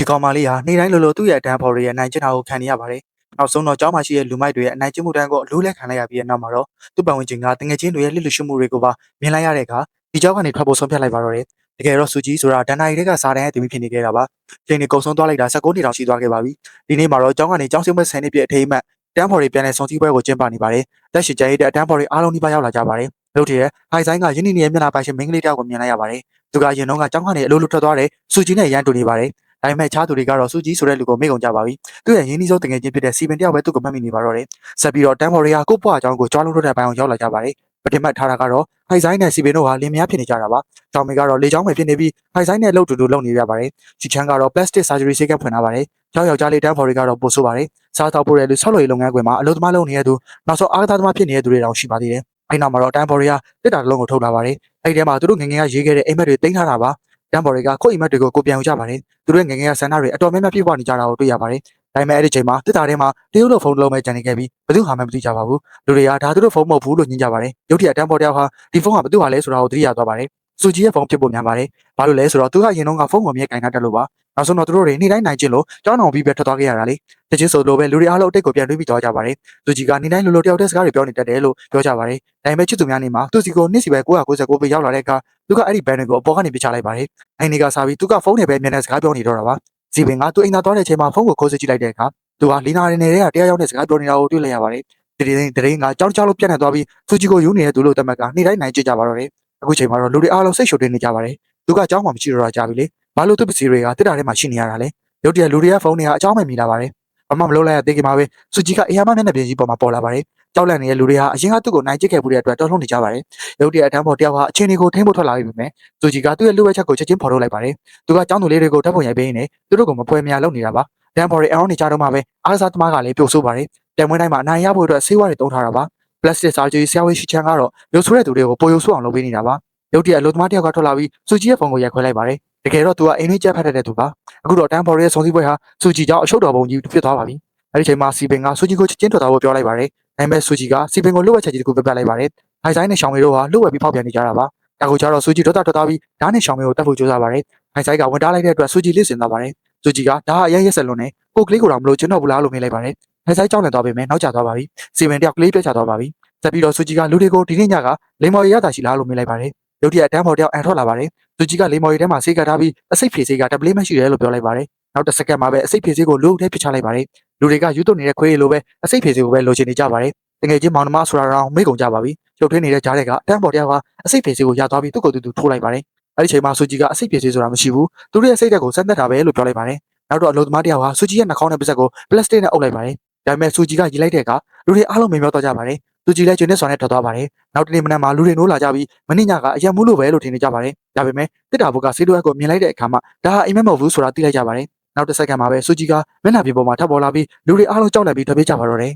ဒီကောင်မလေးဟာနေ့တိုင်းလိုလိုသူ့ရဲ့အတန်းဖော်တွေရဲ့အနိုင်ကျင့်တာကိုခံနေရပါတယ်။နောက်ဆုံးတော့ကျောင်းမှာရှိတဲ့လူမိုက်တွေရဲ့အနိုင်ကျင့်မှုတန်းကိုအလိုးလက်ခံလိုက်ရပြီးတဲ့နောက်မှာတော့သူ့ပတ်ဝန်းကျင်ကတငယ်ချင်းတွေရဲ့လှစ်လူရှုမှုတွေကိုပါမြင်လိုက်ရတဲ့အခါဒီကျောင်းကနေထွက်ဖို့ဆုံးဖြတ်လိုက်ပါတော့တယ်။တကယ်တော့စူကြီးဆိုတာဒန်နာရီတွေကစာတန်းရဲ့တင်ပြီးဖြစ်နေခဲ့တာပါ။ချိန်တွေကုန်ဆုံးသွားလိုက်တာ19နှစ်တောင်ရှိသွားခဲ့ပါပြီ။ဒီနေ့မှာတော့ကျောင်းကနေကျောင်းဆင်းပွဲ10နှစ်ပြည့်အထိမ်းအမှတ်တန်းဖော်တွေပြန်လည်ဆောင်စည်းပွဲကိုကျင်းပနေပါတယ်။လက်ရှိကျဲတဲ့အတန်းဖော်တွေအားလုံးဒီပါရောက်လာကြပါတယ်။လို့တည်းဟိုင်ဆိုင်ကယင်းနီရဲ့မျက်နှာပိုင်ရှင်မင်းကလေးတယောက်ကိုမြင်လိုက်ရပါတယ်။သူကအရင်တုန်းကကျောင်းကနေအလိုလိုထွက်သွားတဲ့စူကြီးနဲ့ရန်တူနေပါတယ်။ဒါပေမဲ့ခြားသူတွေကတော့စူကြီးဆိုတဲ့လူကိုမေ့ကုန်ကြပါပြီ။သူ့ရဲ့ရင်းနှီးဆုံးတငယ်ချင်းဖြစ်တဲ့စီပင်တယောက်ပဲသူ့ကိုမှတ်မိနေပါတော့တယ်။ဆက်ပြီးတော့တန်းဖော်တွေကကို့ဘွားအကြောင်းကိုကြွားလုံးထုတ်တဲ့ဘိုင်းအောင်ရောက်လာကြပါတယ်။ပထမထားတာကတော့ဟိုင်ဆိုင်နဲ့စီပင်တို့ဟာလင်မယားဖြစ်နေကြတာပါ။ကျောင်းမေကတော့လေချောင်းပဲဖြစ်နေပြီးဟိုင်ဆိုင်နဲ့လှုပ်တူတူလုပ်နေရပါတယ်။ချီချန်ကတော့ plastic surgery ဆေးကဖွင့်ထားပါတယ်။ယောက်ျားလေးတန်းဖော်တွေကတော့ပို့ဆိုးပါတယ်။စားတောက်ပို့တဲ့လူဆောက်လုပ်ရေးလုပ်ငန်းခွင်မှာအလုပ်သမားလုပ်နေတဲ့သူနောက်ဆုံးအားကစားသမားဖြစ်နေတဲ့သူတွေတောင်ရှိပါသေးတယ်။အဲ့နောက်မှာတော့တန်းဖော်တွေကတစ်တာတစ်လုံးကိုထုတ်လာပါတယ်။အဲ့ဒီထဲမှာသူတို့ငငယ်ကရေးခဲ့တဲ့အိမ်မက်တွေတင်ထားတာပါ။တန်းဖော်တွေကကိုယ့်အိမ်မက်တွေကိုကိုပြန်ယူကြပါတယ်။သူတို့ငငယ်ကဆန္ဒတွေအတော်များများပြည့်ဝနေကြတာကိုတွေ့ရပါတယ်။ဒါပေမဲ့အဲ့ဒီချိန်မှာတစ်တာထဲမှာတရုတ်လိုဖုန်းတစ်လုံးပဲကျန်နေခဲ့ပြီးဘယ်သူမှမသိကြပါဘူး။လူတွေကဒါသူတို့ဖုန်းမဟုတ်ဘူးလို့ညင်ကြပါတယ်။ရုတ်တရက်တန်းဖော်တယောက်ဟာဒီဖုန်းကဘယ်သူ့ဟာလဲဆိုတာကိုသတိရသွားပါတယ်။စူကြီးရဲ့ဖုန်းဖြစ်ဖို့များပါတယ်။ဘာလို့လဲဆိုတော့သူကအရင်တုန်းကဖုန်းကိုမြဲကင်ထားတယ်လို့ပါ။နောက်ဆုံးတော့သူတို့တွေနေ့တိုင်းနိုင်ကျင်လို့ကြောင်းအောင်ပြီးပဲထွက်သွားခဲ့ရတာလေ။တချင်းဆိုလိုပဲလူတွေအားလုံးအတိတ်ကိုပြန်တွေးပြီးသွားကြပါတယ်။သူကြီးကနေ့တိုင်းလိုလိုတယောက်တည်းစကားတွေပြောနေတတ်တယ်လို့ပြောကြပါတယ်။ဒါပေမဲ့ချစ်သူများနေမှာသူစီကိုနေ့စီပဲ999ပဲရောက်လာတဲ့အခါသူကအဲ့ဒီဘန်တွေကိုအပေါ်ကနေပြချလိုက်ပါတယ်။အဲ့ဒီကစားပြီးသူကဖုန်းနဲ့ပဲမျက်နှာစကားပြောနေတော့တာပါ။စီပင်ကသူအိမ်သာသွားတဲ့အချိန်မှာဖုန်းကိုခိုးစစ်ကြည့်လိုက်တဲ့အခါသူကလီနာရင်းနေတဲ့တရားရောက်တဲ့စကားပြောနေတာကိုတွေ့လိုက်ရပါတယ်။ဒီတင်းကကြောင်းကြောင်းလို့ပြတ်နေသွားပြီးသူကြီးကိုယူနေတဲ့သူလို့တမက်ကနေ့တိုင်းနိုင်ကျင်ကြပါတော့တယ်။အခုချိန်မှာတော့လူတွေအားလုံးစိတ်ရှုပ်နေကြပါတယ်။သူကကြောင်းမှမရှိတော့တာကြပြီလေ။ဘာလို့သူ့ပစ္စည်းတွေကတစ်တာထဲမှာရှိနေရတာလဲ။ရုတ်တရက်လူတွေကဖုန်းတွေကအကြောင်းမဲ့မိလာပါတယ်။ဘာမှမလုပ်လိုက်ရသေးခင်မှာပဲစူကြီးကအေယာမမျက်နှာပြင်ကြီးပေါ်မှာပေါ်လာပါတယ်။ကြောက်လန့်နေတဲ့လူတွေဟာအရင်ကသူ့ကိုနိုင်ကျစ်ခဲ့မှုတွေအတွက်တော်လှုပ်နေကြပါတယ်။ရုတ်တရက်အတန်းပေါ်တယောက်ဟာအချင်းတွေကိုထိမ့်ဖို့ထွက်လာပြီပဲ။စူကြီးကသူ့ရဲ့လူဝဲချက်ကိုချက်ချင်းဖော်ထုတ်လိုက်ပါတယ်။သူကကြောင်းသူလေးတွေကိုဓာတ်ပုံရိုက်ပေးနေသူတို့ကမပွဲမရလုပ်နေတာပါ။တန်းပေါ်တွေအောင်းနေကြတော့မှပဲအားစားသမားကလည်းပြုတ်ဆိုးပါတယ်။ပြန်မွေးတိုင်းမှာအနိုင်ရဖို့အတွက်ဆေးဝါးတွေတုံးထားတာပါ။ plastic surgery ဆရာဝန်ရှိချန်ကတော့ရုပ်ဆိုးတဲ့သူတွေကိုပိုရုပ်ဆိုးအောင်လုပ်ပေးနေတာပါ။ရုတ်တရက်အလုပ်သမားတယောက်ကထွက်လာပြီးစူကြီးရဲ့ဖုန်းကိုရိုက်ခွဲလိုက်ပါတယ်။တကယ်တော့သူကအိမ်လေးကျက်ဖတ်တဲ့သူပါ။အခုတော့တန်းပေါ်ရဲ့ဆုံစည်းပွဲဟာစူကြီးကြောင့်အရှုပ်တော်ပုံကြီးဖြစ်သွားပါပြီ။အဲဒီချိန်မှာစီပင်ကစူကြီးကိုချင်းထွက်သွားဖို့ပြောလိုက်ပါတယ်။ဒါပေမဲ့စူကြီးကစီပင်ကိုလှုပ်ဝက်ချက်ကြီးတခုပြလိုက်ပါတယ်။ဟိုင်ဆိုင်နဲ့ရှောင်းမေတို့ဟာလှုပ်ဝက်ပြီးဖောက်ပြန်နေကြတာပါ။ဒါကိုကျတော့စူကြီးထွက်သွားပြီးဓာတ်နဲ့ရှောင်းမေကိုတတ်ဖို့ကြိုးစားပါတယ်။ဟိုင်ဆိုင်ကဝန်တားလိုက်တဲ့အတွက်စူကြီးလစ်စင်သွားပါတယ်။စူကြီးကဒါဟာအရင်ရက်ဆက်လွန်နေကိုကလေးကိုတော့မလို့ကျွန်တော်ဘူးလားလို့မေးလိုက်ပါတယ်။ဟိုင်ဆိုင်ကြောက်လန့်သွားပေမဲ့နောက်ကျသွားပါပြီ။စီပင်တယောက်ကလေးပြတ်ချသွားပါပြီ။ဆက်ပြီးတော့စူကြီးကလူတွေကိုဒီနေ့ညကလိမ္မော်ရရတာရှိလားလို့မေးလိုက်ပါတယ်။ရုတ်တရက်အတန်းပေါ်တယောက်အန်ထွက်လာပါတယ်။သူကြီးကလိမ္မော်ရီထဲမှာဆေးကပ်ထားပြီးအစိတ်ဖြေဆေးကတပလေးမရှိတယ်လို့ပြောလိုက်ပါတယ်။နောက်တစ်စက္ကန့်မှာပဲအစိတ်ဖြေဆေးကိုလူအုပ်ထဲပစ်ချလိုက်ပါတယ်။လူတွေကယူသွနေတဲ့ခွေးလိုပဲအစိတ်ဖြေဆေးကိုပဲလိုချင်နေကြပါတယ်။တကယ်ချင်းမောင်နှမဆိုတာတော့မေ့ကုန်ကြပါပြီ။ရုပ်ထွေးနေတဲ့ကြားထဲကအတန်းပေါ်တယောက်ကအစိတ်ဖြေဆေးကိုရသွားပြီးသူ့ကိုယ်သူထိုးလိုက်ပါတယ်။အဲဒီချိန်မှာစူကြီးကအစိတ်ဖြေဆေးဆိုတာမရှိဘူး။သူတို့ရဲ့စိတ်ဓာတ်ကိုစမ်းသပ်တာပဲလို့ပြောလိုက်ပါတယ်။နောက်တော့အလုပ်သမားတယောက်ဟာစူကြီးရဲ့နှာခေါင်းနဲ့ပါးစပ်ကိုပလတ်စတစ်နဲ့အုပ်လိုက်ပါတယ်။ဒါပေမဲ့စူကြီးကရီလိုက်တဲ့အခါလူတွေအားလုံးမြင်မျောသွားကြပါတယ်။သူကြီးလည်းကျွန်းနဲ့ဆွာနဲ့ထွက်သွားပါတယ်။နောက်တနေ့မနက်မှာလူတွေနိုးလာကြပြီးမနေ့ညကအရက်မှုလို့ပဲလို့ထင်နေကြပါတယ်။ဒါပေမဲ့တစ်တာဘုတ်ကဆေးတိုးအက်ကိုမြင်လိုက်တဲ့အခါမှာဒါဟာအိမ်မက်မဟုတ်ဘူးဆိုတာသိလိုက်ကြပါတယ်။နောက်တစ်စက္ကန့်မှာပဲစူကြီးကမျက်နှာပြင်ပေါ်မှာထပ်ပေါ်လာပြီးလူတွေအားလုံးကြောက်လန့်ပြီးထွက်ပြေးကြပါတော့တယ်